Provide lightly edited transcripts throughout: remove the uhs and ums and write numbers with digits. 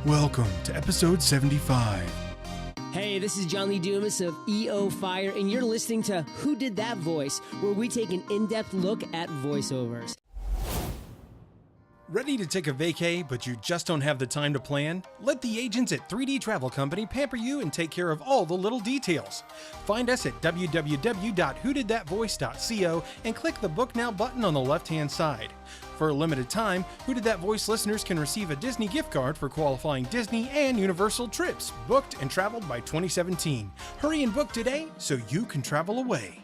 Welcome to episode 75. Hey, this is John Lee Dumas of EO Fire, and you're listening to Who Did That Voice, where we take an in-depth look at voiceovers. Ready to take a vacay, but you just don't have the time to plan? Let the agents at 3D Travel Company pamper you and take care of all the little details. Find us at www.whodidthatvoice.co and click the Book Now button on the left-hand side. For a limited time, Who Did That Voice listeners can receive a Disney gift card for qualifying Disney and Universal trips, booked and traveled by 2017. Hurry and book today so you can travel away.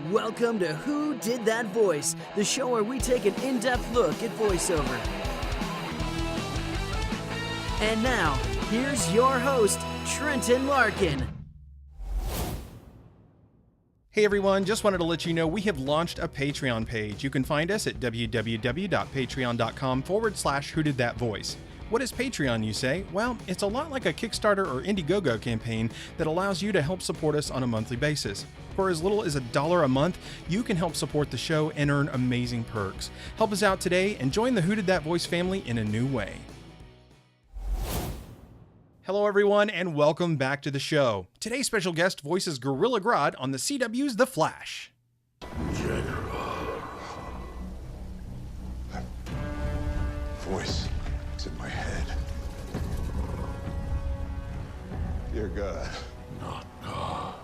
Welcome to Who Did That Voice, the show where we take an in-depth look at voiceover. And now, here's your host, Trenton Larkin. Hey everyone, just wanted to let you know we have launched a Patreon page. You can find us at www.patreon.com/whodidthatvoice. What is Patreon, you say? Well, it's a lot like a Kickstarter or Indiegogo campaign that allows you to help support us on a monthly basis. For as little as $1 a month, you can help support the show and earn amazing perks. Help us out today and join the Who Did That Voice family in a new way. Hello everyone and welcome back to the show. Today's special guest voices Gorilla Grodd on the CW's The Flash. General. That voice is in my head. Dear God. Not God.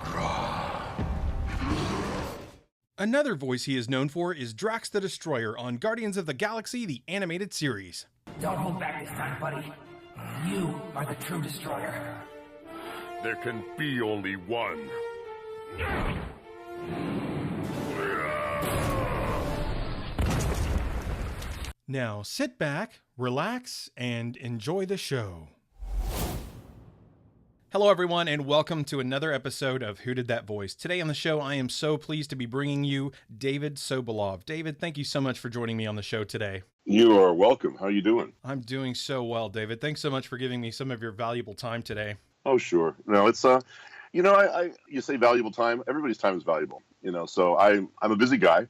Grodd. Another voice he is known for is Drax the Destroyer on Guardians of the Galaxy, the animated series. Don't hold back this time, buddy. You are the true destroyer. There can be only one. Now sit back, relax, and enjoy the show. Hello everyone and welcome to another episode of Who Did That Voice. Today on the show I am so pleased to be bringing you David Sobolov. David, thank you so much for joining me on the show today. You are welcome. How are you doing? I'm doing so well, David. Thanks so much for giving me some of your valuable time today. Oh, sure. No, it's you say valuable time. Everybody's time is valuable, So I'm a busy guy,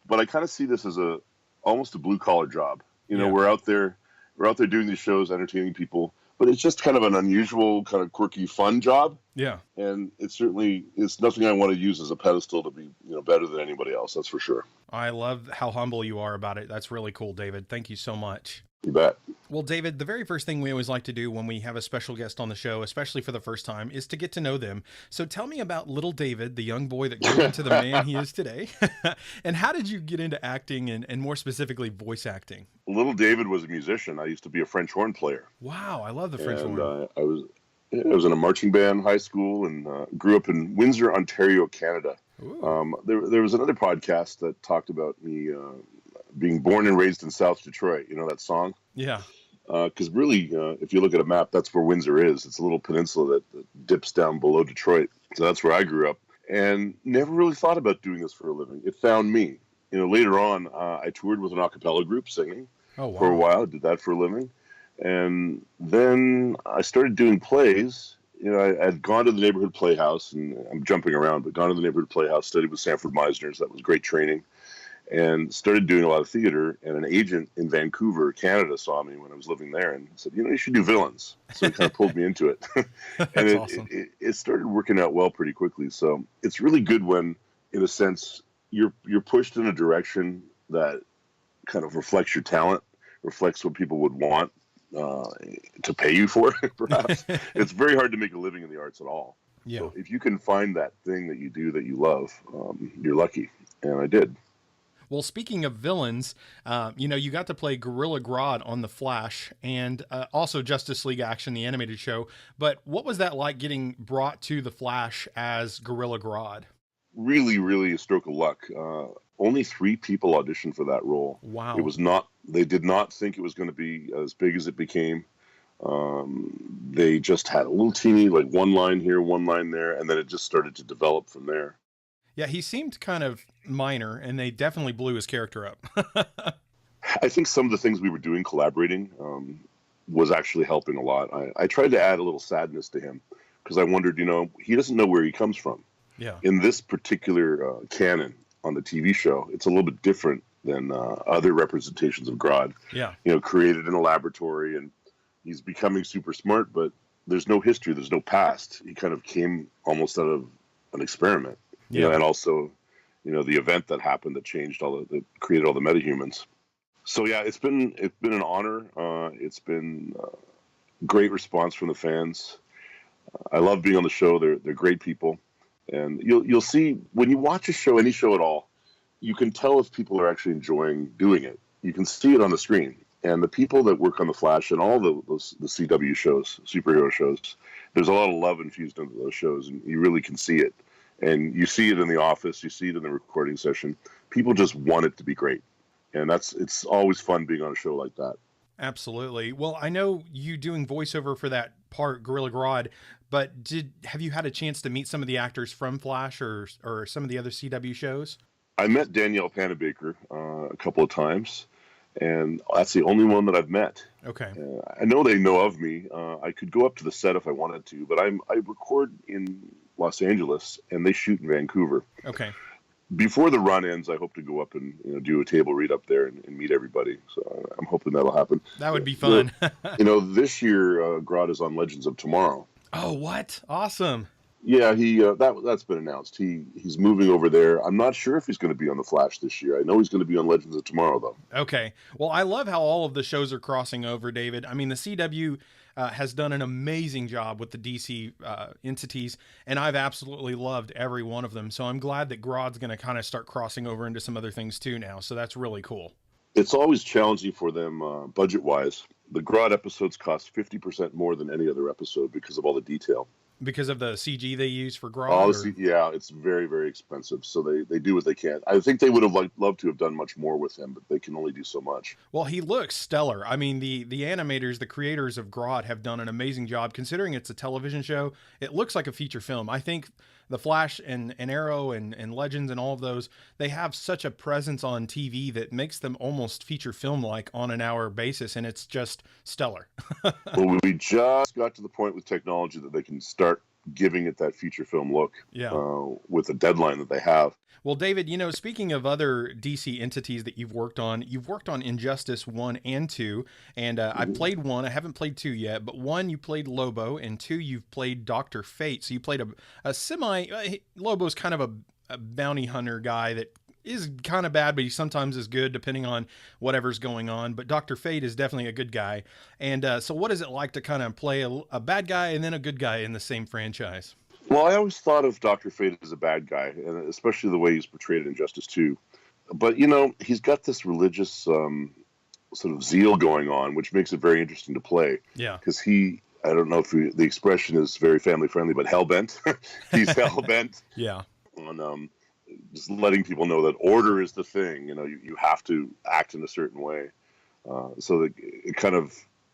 but I kind of see this as almost a blue collar job. We're out there doing these shows, entertaining people. But it's just kind of an unusual, kind of quirky, fun job. Yeah. And it's nothing I want to use as a pedestal to be, better than anybody else. That's for sure. I love how humble you are about it. That's really cool, David. Thank you so much. You bet. Well, David, the very first thing we always like to do when we have a special guest on the show, especially for the first time, is to get to know them. So tell me about little David, the young boy that grew into the man he is today. And how did you get into acting and more specifically voice acting? Little David was a musician. I used to be a French horn player. Wow, I love the French horn. I was in a marching band in high school and grew up in Windsor, Ontario, Canada. There was another podcast that talked about me being born and raised in South Detroit. You know that song? Yeah. Because really, if you look at a map, that's where Windsor is. It's a little peninsula that dips down below Detroit. So that's where I grew up. And never really thought about doing this for a living. It found me. Later on, I toured with an a cappella group singing for a while. Did that for a living. And then I started doing plays. I had gone to the neighborhood playhouse, and I'm jumping around, but gone to the neighborhood playhouse, studied with Sanford Meisner's. That was great training. And started doing a lot of theater, and an agent in Vancouver, Canada, saw me when I was living there and said, you should do villains. So he kind of pulled me into it. And awesome. it started working out well pretty quickly. So it's really good when, in a sense, you're pushed in a direction that kind of reflects your talent, reflects what people would want to pay you for, perhaps. It's very hard to make a living in the arts at all. Yeah. So if you can find that thing that you do that you love, you're lucky. And I did. Well, speaking of villains, you got to play Gorilla Grodd on The Flash and also Justice League Action, the animated show. But what was that like getting brought to The Flash as Gorilla Grodd? Really, really a stroke of luck. Only 3 people auditioned for that role. Wow. They did not think it was going to be as big as it became. They just had a little teeny, like one line here, one line there, and then it just started to develop from there. Yeah, he seemed kind of minor, and they definitely blew his character up. I think some of the things we were doing collaborating was actually helping a lot. I tried to add a little sadness to him because I wondered, he doesn't know where he comes from. Yeah. In this particular canon on the TV show, it's a little bit different than other representations of Grodd. Yeah. Created in a laboratory, and he's becoming super smart, but there's no history, there's no past. He kind of came almost out of an experiment. Yeah. And also, the event that happened that changed that created all the metahumans. So yeah, it's been an honor. It's been great response from the fans. I love being on the show. They're great people, and you'll see when you watch a show, any show at all, you can tell if people are actually enjoying doing it. You can see it on the screen. And the people that work on the Flash and all the CW shows, superhero shows, there's a lot of love infused into those shows, and you really can see it. And you see it in the office, you see it in the recording session. People just want it to be great. And it's always fun being on a show like that. Absolutely. Well, I know you doing voiceover for that part, Gorilla Grodd, but have you had a chance to meet some of the actors from Flash or some of the other CW shows? I met Danielle Panabaker a couple of times, and that's the only one that I've met. Okay. I know they know of me. I could go up to the set if I wanted to, but I record in Los Angeles, and they shoot in Vancouver. Okay. Before the run ends, I hope to go up and do a table read up there and meet everybody. So I'm hoping that'll happen. That would be fun. This year Grodd is on Legends of Tomorrow. Oh, what? Awesome. Yeah, that's been announced. He's moving over there. I'm not sure if he's going to be on the Flash this year. I know he's going to be on Legends of Tomorrow, though. Okay. Well, I love how all of the shows are crossing over, David. I mean, the CW has done an amazing job with the DC entities, and I've absolutely loved every one of them. So I'm glad that Grodd's going to kind of start crossing over into some other things too now. So that's really cool. It's always challenging for them budget-wise. The Grodd episodes cost 50% more than any other episode because of all the detail. Because of the CG they use for Grodd? Yeah, it's very, very expensive. So they do what they can. I think they would have loved to have done much more with him, but they can only do so much. Well, he looks stellar. I mean, the animators, the creators of Grodd have done an amazing job. Considering it's a television show, it looks like a feature film. I think the Flash and Arrow and Legends and all of those, they have such a presence on TV that makes them almost feature film-like on an hour basis, and it's just stellar. Well, we just got to the point with technology that they can start giving it that feature film look with the deadline that they have. Well, David, speaking of other DC entities that you've worked on Injustice 1 and 2, and I've played 1. I haven't played 2 yet, but 1, you played Lobo, and 2, you've played Dr. Fate. So you played Lobo's kind of a bounty hunter guy that is kind of bad, but he sometimes is good depending on whatever's going on. But Dr. Fate is definitely a good guy. And so what is it like to kind of play a bad guy and then a good guy in the same franchise? Well, I always thought of Dr. Fate as a bad guy, and especially the way he's portrayed in Injustice 2. But, he's got this religious sort of zeal going on, which makes it very interesting to play. Yeah. Because I don't know if the expression is very family-friendly, but hell-bent. He's hell-bent. Yeah. On just letting people know that order is the thing. You have to act in a certain way. So that it kind of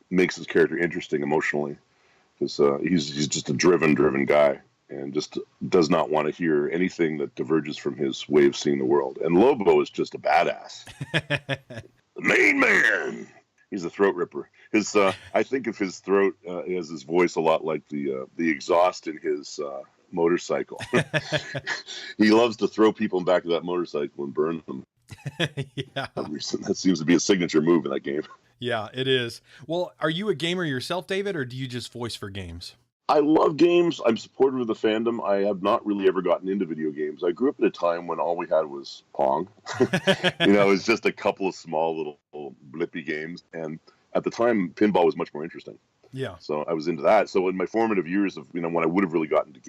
makes his character interesting emotionally. Because he's just a driven guy. And just does not want to hear anything that diverges from his way of seeing the world. And Lobo is just a badass. The main man. He's a throat ripper. I think of his throat as his voice a lot like the exhaust in his motorcycle. He loves to throw people in the back of that motorcycle and burn them. Yeah. That seems to be a signature move in that game. Yeah, it is. Well, are you a gamer yourself, David, or do you just voice for games? I love games. I'm supportive of the fandom. I have not really ever gotten into video games. I grew up at a time when all we had was Pong. It was just a couple of small little blippy games. And at the time, pinball was much more interesting. Yeah. So I was into that. So in my formative years of, when I would have really gotten to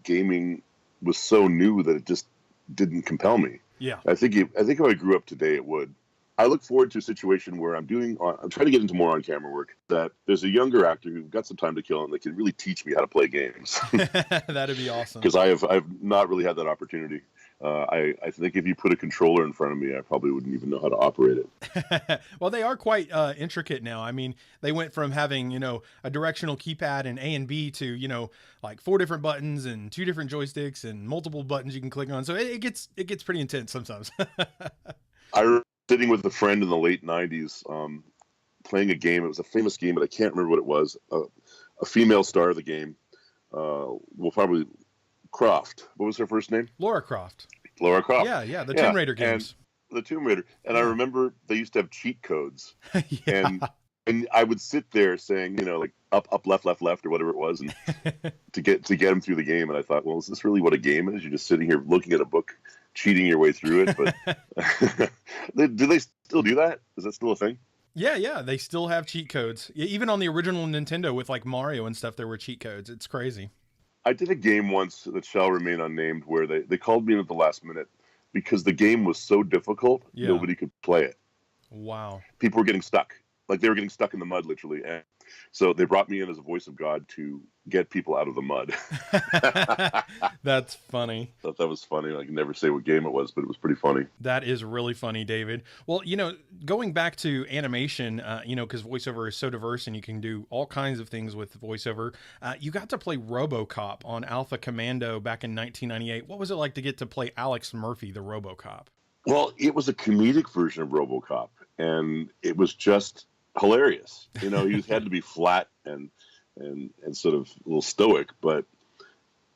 gaming was so new that it just didn't compel me. Yeah. I think if I grew up today, it would. I look forward to a situation where I'm trying to get into more on-camera work, that there's a younger actor who's got some time to kill and that can really teach me how to play games. That'd be awesome. Because I've not really had that opportunity. I think if you put a controller in front of me, I probably wouldn't even know how to operate it. Well, they are quite intricate now. I mean, they went from having, a directional keypad and A and B to, like 4 different buttons and 2 different joysticks and multiple buttons you can click on. So it gets pretty intense sometimes. I remember sitting with a friend in the late 90s playing a game. It was a famous game, but I can't remember what it was. A female star of the game, probably Croft. What was her first name? Lara Croft. Lara Croft. Yeah, the Tomb Raider games. And the Tomb Raider. And I remember they used to have cheat codes. Yeah. And I would sit there saying, like up, left, or whatever it was, and to get them through the game. And I thought, well, is this really what a game is? You're just sitting here looking at a book, cheating your way through it. But do they still do that? Is that still a thing? Yeah, they still have cheat codes. Even on the original Nintendo with like Mario and stuff, there were cheat codes. It's crazy. I did a game once that shall remain unnamed where they called me in at the last minute because the game was so difficult, nobody could play it. Wow. People were getting stuck. Like they were getting stuck in the mud, literally. And so they brought me in as a voice of God to get people out of the mud. That's funny. I thought that was funny. I can never say what game it was, but it was pretty funny. That is really funny, David. Well, going back to animation, because voiceover is so diverse and you can do all kinds of things with voiceover, you got to play RoboCop on Alpha Commando back in 1998. What was it like to get to play Alex Murphy, the RoboCop? Well, it was a comedic version of RoboCop, and it was just hilarious. He had to be flat and sort of a little stoic, but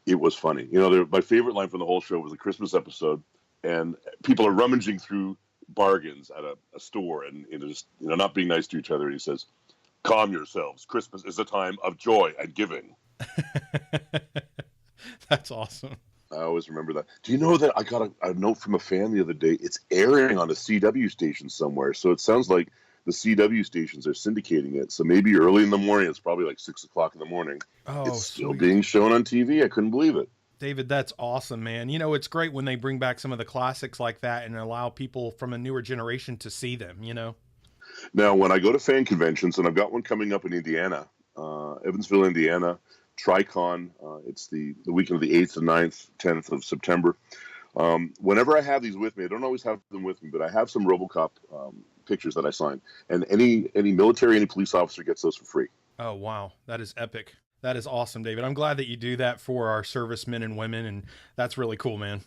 it was funny. My favorite line from the whole show was a Christmas episode, and people are rummaging through bargains at a store, and just not being nice to each other. And he says, "Calm yourselves. Christmas is a time of joy and giving." That's awesome. I always remember that. Do you know that I got a note from a fan the other day? It's airing on a CW station somewhere, so it sounds like the CW stations are syndicating it. So maybe early in the morning, it's probably like 6 o'clock in the morning. Oh, it's still being shown on TV. I couldn't believe it. David, that's awesome, man. It's great when they bring back some of the classics like that and allow people from a newer generation to see them, Now, when I go to fan conventions, and I've got one coming up in Indiana, Evansville, Indiana, TriCon, it's the weekend of the 8th and 9th, 10th of September. Whenever I have these with me, I don't always have them with me, but I have some RoboCop pictures that I signed, and any military, any police officer gets those for free. Oh, wow. That is epic. That is awesome, David. I'm glad that you do that for our servicemen and women, and that's really cool, man.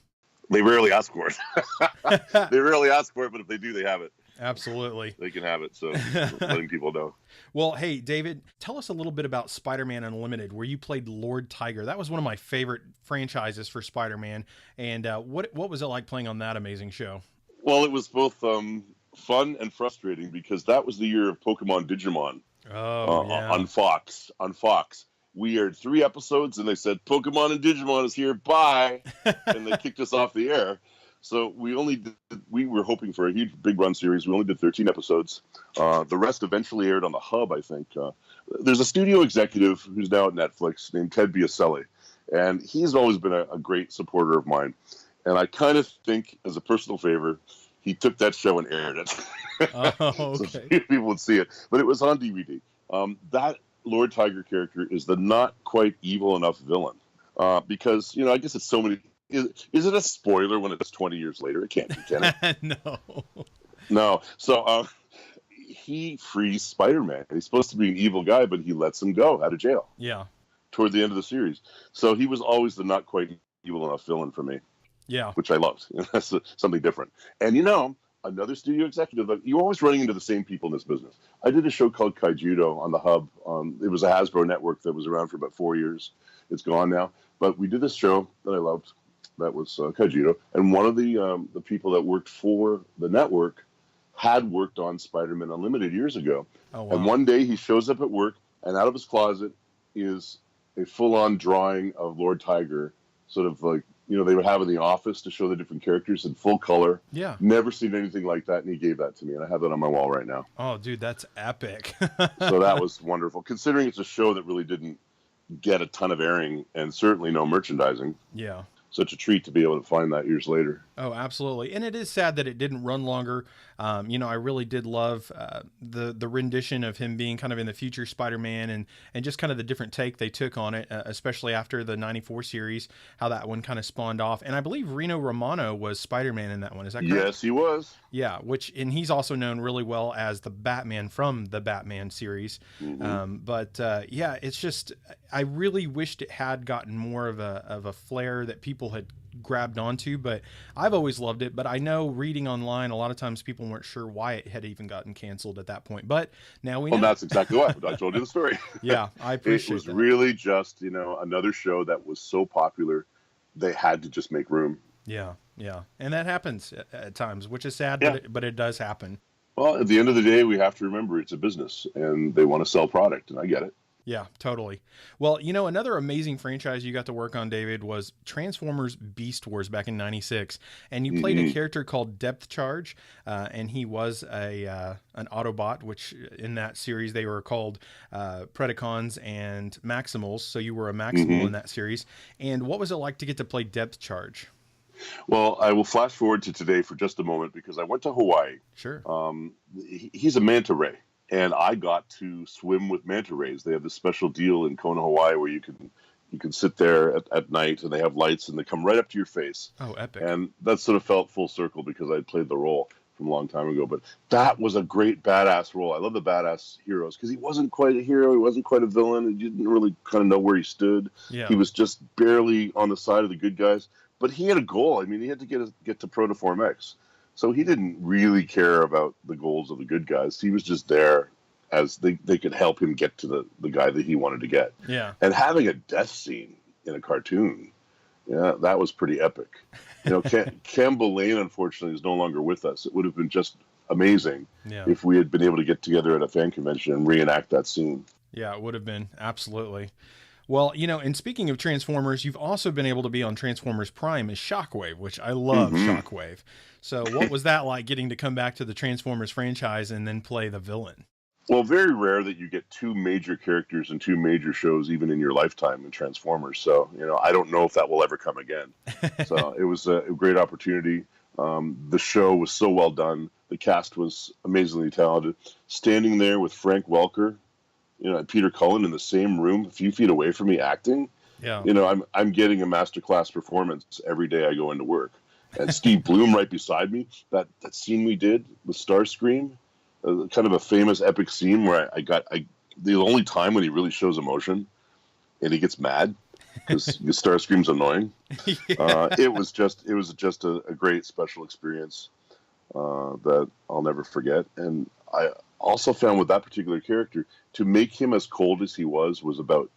They rarely ask for it. They rarely ask for it, but if they do, they have it. Absolutely. They can have it, so letting people know. Well, hey, David, tell us a little bit about Spider-Man Unlimited, where you played Lord Tyger. That was one of my favorite franchises for Spider-Man, and what was it like playing on that amazing show? Well, it was both fun and frustrating because that was the year of Pokemon Digimon. On Fox. We aired 3 episodes, and they said, Pokemon and Digimon is here, bye, and they kicked us off the air. So we were hoping for a huge big run series. We only did 13 episodes. The rest eventually aired on the Hub, I think. There's a studio executive who's now at Netflix named Ted Biaselli, and he's always been a great supporter of mine. And I kind of think, as a personal favor, he took that show and aired it. Oh, okay. So people would see it. But it was on DVD. That Lord Tyger character is the not quite evil enough villain. Because, I guess it's so many... Is it a spoiler when it's 20 years later? It can't be, can it? No. So he frees Spider-Man. He's supposed to be an evil guy, but he lets him go out of jail. Yeah. Toward the end of the series. So he was always the not quite evil enough villain for me. Yeah. Which I loved. That's something different. And another studio executive, you're always running into the same people in this business. I did a show called Kaijudo on the Hub. It was a Hasbro network that was around for about 4 years. It's gone now. But we did this show that I loved. That was Kaijudo. And one of the people that worked for the network had worked on Spider-Man Unlimited years ago. Oh, wow. And one day he shows up at work, and out of his closet is a full-on drawing of Lord Tyger, sort of like, they would have in the office to show the different characters in full color. Yeah. Never seen anything like that, and he gave that to me, and I have that on my wall right now. Oh, dude, that's epic. So that was wonderful, considering it's a show that really didn't get a ton of airing and certainly no merchandising. Yeah. Such a treat to be able to find that years later. Oh, absolutely. And it is sad that it didn't run longer. I really did love the rendition of him being kind of in the future Spider-Man and just kind of the different take they took on it, especially after the 94 series, how that one kind of spawned off. And I believe Reno Romano was Spider-Man in that one. Is that correct? Yes, he was. Yeah, and he's also known really well as the Batman from the Batman series. Yeah, it's just, I really wished it had gotten more of a flair that people had grabbed onto, but I've always loved it. But I know reading online, a lot of times people weren't sure why it had even gotten canceled at that point. But now we know. Well, that's exactly why I told you the story. Yeah, I appreciate it. Was that. really just, another show that was so popular, they had to just make room. Yeah. And that happens at times, which is sad, but it does happen. Well, at the end of the day, we have to remember it's a business and they want to sell product, and I get it. Yeah, totally. Well, another amazing franchise you got to work on, David, was Transformers Beast Wars back in '96, and you played a character called Depth Charge, and he was an Autobot, which in that series they were called Predacons and Maximals, so you were a Maximal in that series. And what was it like to get to play Depth Charge? Well, I will flash forward to today for just a moment because I went to Hawaii. Sure. He's a Manta Ray. And I got to swim with manta rays. They have this special deal in Kona, Hawaii, where you can sit there at night, and they have lights, and they come right up to your face. Oh, epic! And that sort of felt full circle because I played the role from a long time ago. But that was a great badass role. I love the badass heroes because he wasn't quite a hero, he wasn't quite a villain. You didn't really kind of know where he stood. Yeah. He was just barely on the side of the good guys. But he had a goal. I mean, he had to get to Protoform X. So he didn't really care about the goals of the good guys. He was just there as they could help him get to the guy that he wanted to get. Yeah. And having a death scene in a cartoon, that was pretty epic. Campbell Lane, unfortunately, is no longer with us. It would have been just amazing if we had been able to get together at a fan convention and reenact that scene. Yeah, it would have been. Absolutely. Well, and speaking of Transformers, you've also been able to be on Transformers Prime as Shockwave, which I love Shockwave. So what was that like, getting to come back to the Transformers franchise and then play the villain? Well, very rare that you get two major characters in two major shows, even in your lifetime in Transformers. So, I don't know if that will ever come again. So it was a great opportunity. The show was so well done. The cast was amazingly talented. Standing there with Frank Welker, and Peter Cullen in the same room, a few feet away from me acting. Yeah. I'm getting a masterclass performance every day I go into work. And Steve Bloom right beside me. That scene we did with Starscream, kind of a famous epic scene where the only time when he really shows emotion and he gets mad because Starscream's annoying. It was just a great special experience that I'll never forget. And I also found with that particular character, to make him as cold as he was about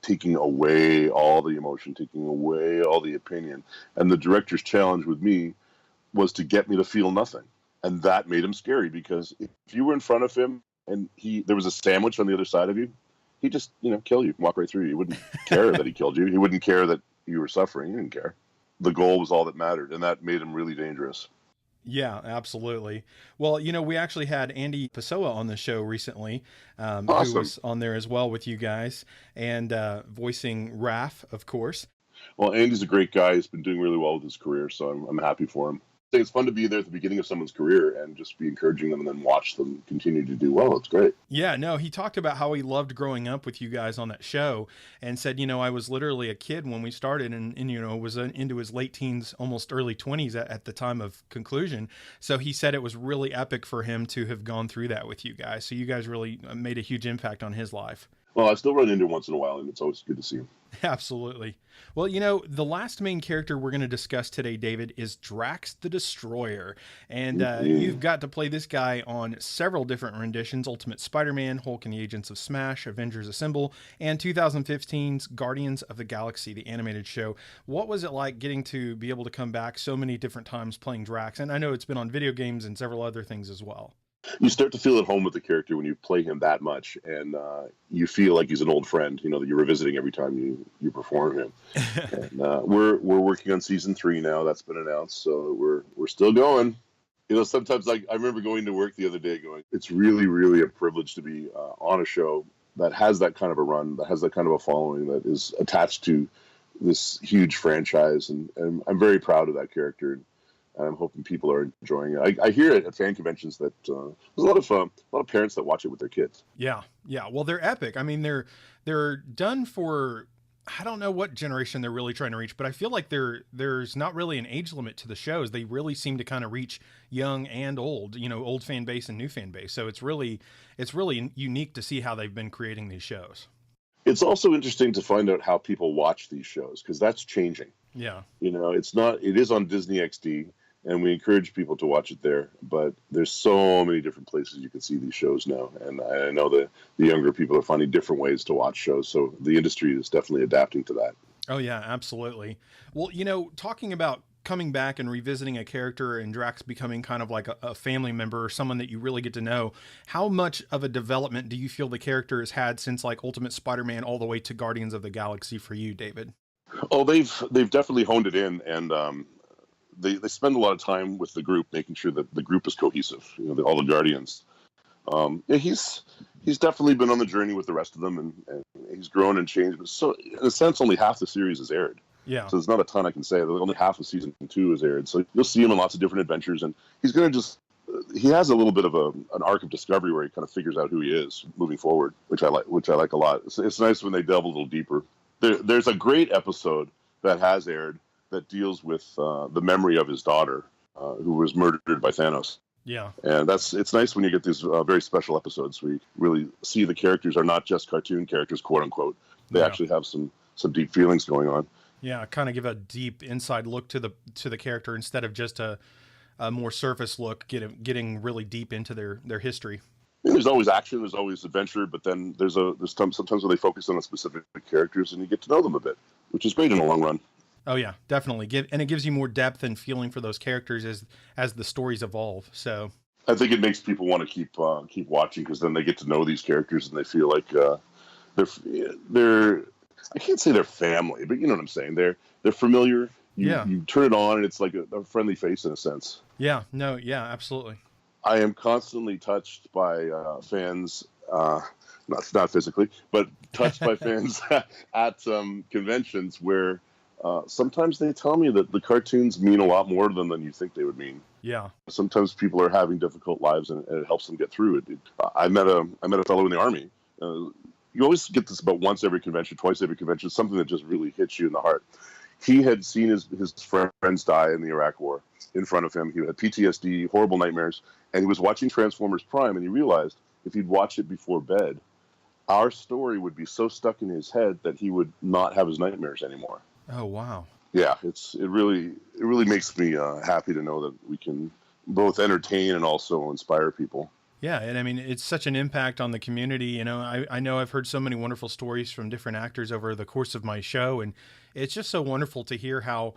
taking away all the emotion, taking away all the opinion. And the director's challenge with me was to get me to feel nothing. And that made him scary because if you were in front of him and there was a sandwich on the other side of you, he'd just, kill you, walk right through you. He wouldn't care that he killed you. He wouldn't care that you were suffering. He didn't care. The goal was all that mattered, and that made him really dangerous. Yeah, absolutely. Well, we actually had Andy Pessoa on the show recently, Awesome. Who was on there as well with you guys, and voicing Raph, of course. Well, Andy's a great guy. He's been doing really well with his career, so I'm happy for him. I think it's fun to be there at the beginning of someone's career and just be encouraging them and then watch them continue to do well. It's great. Yeah, no, he talked about how he loved growing up with you guys on that show and said, I was literally a kid when we started and was into his late teens, almost early 20s at the time of conclusion. So he said it was really epic for him to have gone through that with you guys. So you guys really made a huge impact on his life. Well, I still run into him once in a while, and it's always good to see him. Absolutely. Well, the last main character we're going to discuss today, David, is Drax the Destroyer. And you've got to play this guy on several different renditions: Ultimate Spider-Man, Hulk and the Agents of Smash, Avengers Assemble, and 2015's Guardians of the Galaxy, the animated show. What was it like getting to be able to come back so many different times playing Drax? And I know it's been on video games and several other things as well. You start to feel at home with the character when you play him that much, and you feel like he's an old friend, that you're revisiting every time you perform him. And we're working on season 3 now. That's been announced, so we're still going. Sometimes I remember going to work the other day going, it's really, really a privilege to be on a show that has that kind of a run, that has that kind of a following, that is attached to this huge franchise, and I'm very proud of that character. and I'm hoping people are enjoying it. I hear it at fan conventions that there's a lot of parents that watch it with their kids. Yeah, yeah. Well, they're epic. I mean, they're done for, I don't know what generation they're really trying to reach, but I feel like there's not really an age limit to the shows. They really seem to kind of reach young and old, old fan base and new fan base. So it's really unique to see how they've been creating these shows. It's also interesting to find out how people watch these shows, because that's changing. Yeah. It is on Disney XD, and we encourage people to watch it there, but there's so many different places you can see these shows now. And I know that the younger people are finding different ways to watch shows. So the industry is definitely adapting to that. Oh yeah, absolutely. Well, talking about coming back and revisiting a character and Drax becoming kind of like a family member or someone that you really get to know, how much of a development do you feel the character has had since like Ultimate Spider-Man all the way to Guardians of the Galaxy for you, David? Oh, they've definitely honed it in, and they spend a lot of time with the group, making sure that the group is cohesive. All the Guardians. He's definitely been on the journey with the rest of them, and he's grown and changed. But so, in a sense, only half the series is aired. Yeah. So there's not a ton I can say. Only half of season 2 is aired. So you'll see him in lots of different adventures, and he's going to he has a little bit of an arc of discovery where he kind of figures out who he is moving forward, which I like a lot. It's nice when they delve a little deeper. There's a great episode that has aired that deals with the memory of his daughter, who was murdered by Thanos. Yeah. And it's nice when you get these very special episodes where you really see the characters are not just cartoon characters, quote unquote. They actually have some deep feelings going on. Yeah, kind of give a deep inside look to the character instead of just a more surface look, getting really deep into their history. And there's always action, there's always adventure, but then there's sometimes where they focus on a specific characters and you get to know them a bit, which is great in the long run. Oh yeah, definitely. And it gives you more depth and feeling for those characters as the stories evolve. So I think it makes people want to keep watching, because then they get to know these characters and they feel like they're I can't say they're family, but you know what I'm saying. They're familiar. You turn it on and it's like a friendly face in a sense. Yeah. No. Yeah. Absolutely. I am constantly touched by fans, not physically, but touched by fans at conventions where sometimes they tell me that the cartoons mean a lot more to them than you think they would mean. Yeah. Sometimes people are having difficult lives and it helps them get through it. I met a fellow in the Army. You always get this about once every convention, twice every convention, something that just really hits you in the heart. He had seen his friends die in the Iraq War in front of him. He had PTSD, horrible nightmares, and he was watching Transformers Prime, and he realized if he'd watch it before bed, our story would be so stuck in his head that he would not have his nightmares anymore. Oh, wow. Yeah, it really makes me happy to know that we can both entertain and also inspire people. Yeah, and I mean, it's such an impact on the community. I know I've heard so many wonderful stories from different actors over the course of my show, and it's just so wonderful to hear how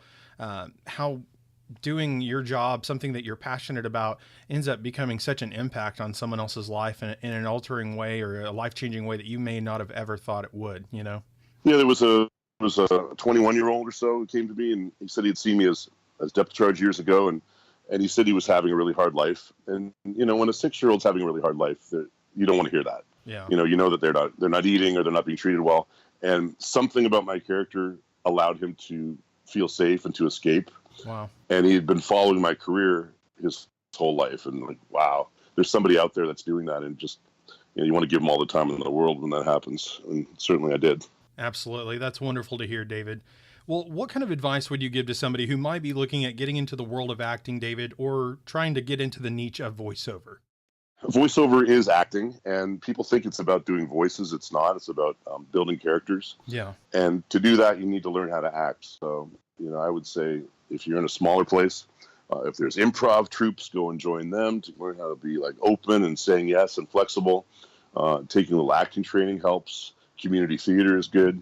doing your job, something that you're passionate about, ends up becoming such an impact on someone else's life in an altering way or a life-changing way that you may not have ever thought it would, Yeah, there was a 21-year-old or so who came to me, and he said he'd seen me as depth charge years ago, and he said he was having a really hard life. And, when a 6-year-old's having a really hard life, you don't want to hear that. Yeah. You know that they're not eating or they're not being treated well. And something about my character allowed him to feel safe and to escape. Wow. And he had been following my career his whole life. And like, wow, there's somebody out there that's doing that. And just, you want to give him all the time in the world when that happens. And certainly I did. Absolutely. That's wonderful to hear, David. Well, what kind of advice would you give to somebody who might be looking at getting into the world of acting, David, or trying to get into the niche of voiceover? Voiceover is acting, and people think it's about doing voices. It's not. It's about building characters. Yeah. And to do that, you need to learn how to act. So, I would say if you're in a smaller place, if there's improv troops, go and join them to learn how to be like open and saying yes and flexible. Taking a little acting training helps. Community theater is good.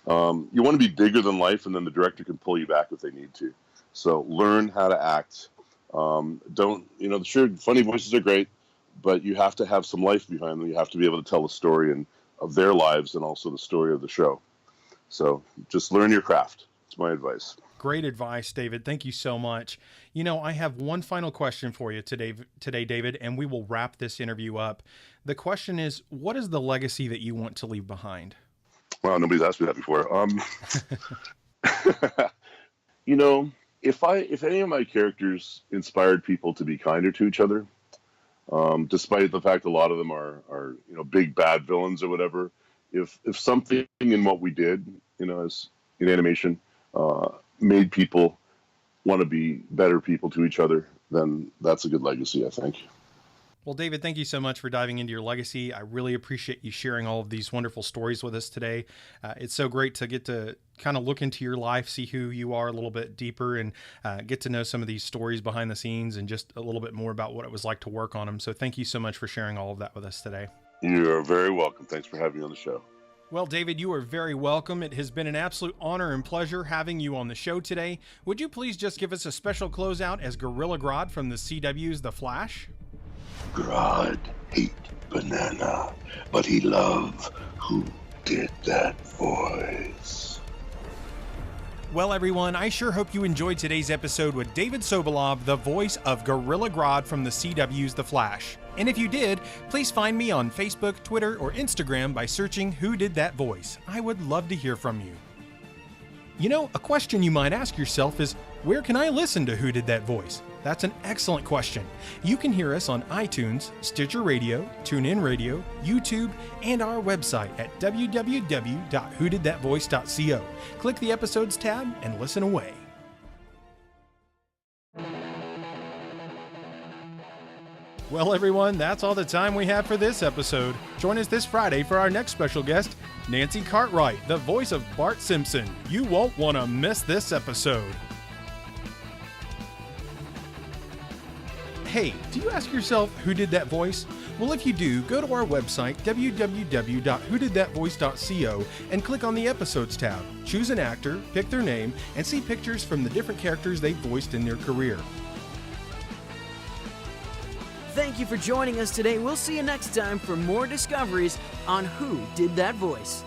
You want to be bigger than life, and then the director can pull you back if they need to. So learn how to act. Sure, funny voices are great, but you have to have some life behind them. You have to be able to tell the story of their lives and also the story of the show. So just learn your craft. That's my advice. Great advice, David. Thank you so much. I have one final question for you today, David, and we will wrap this interview up. The question is, what is the legacy that you want to leave behind? Wow, nobody's asked me that before. if any of my characters inspired people to be kinder to each other, despite the fact a lot of them are big bad villains or whatever, if something in what we did, as in animation, made people want to be better people to each other, then that's a good legacy, I think. Well, David, thank you so much for diving into your legacy. I really appreciate you sharing all of these wonderful stories with us today. It's so great to get to kind of look into your life, see who you are a little bit deeper, and get to know some of these stories behind the scenes and just a little bit more about what it was like to work on them. So thank you so much for sharing all of that with us today. You are very welcome. Thanks for having me on the show. Well, David, you are very welcome. It has been an absolute honor and pleasure having you on the show today. Would you please just give us a special closeout as Gorilla Grodd from the CW's The Flash? Grodd hate banana, but he love who did that voice. Well, everyone, I sure hope you enjoyed today's episode with David Sobolov, the voice of Gorilla Grodd from the CW's The Flash. And if you did, please find me on Facebook, Twitter, or Instagram by searching Who Did That Voice. I would love to hear from you. You know, a question you might ask yourself is, where can I listen to Who Did That Voice? That's an excellent question. You can hear us on iTunes, Stitcher Radio, TuneIn Radio, YouTube, and our website at www.whodidthatvoice.co. Click the Episodes tab and listen away. Well, everyone, that's all the time we have for this episode. Join us this Friday for our next special guest, Nancy Cartwright, the voice of Bart Simpson. You won't want to miss this episode. Hey, do you ask yourself who did that voice? Well, if you do, go to our website, www.whodidthatvoice.co, and click on the Episodes tab. Choose an actor, pick their name, and see pictures from the different characters they've voiced in their career. Thank you for joining us today. We'll see you next time for more discoveries on Who Did That Voice.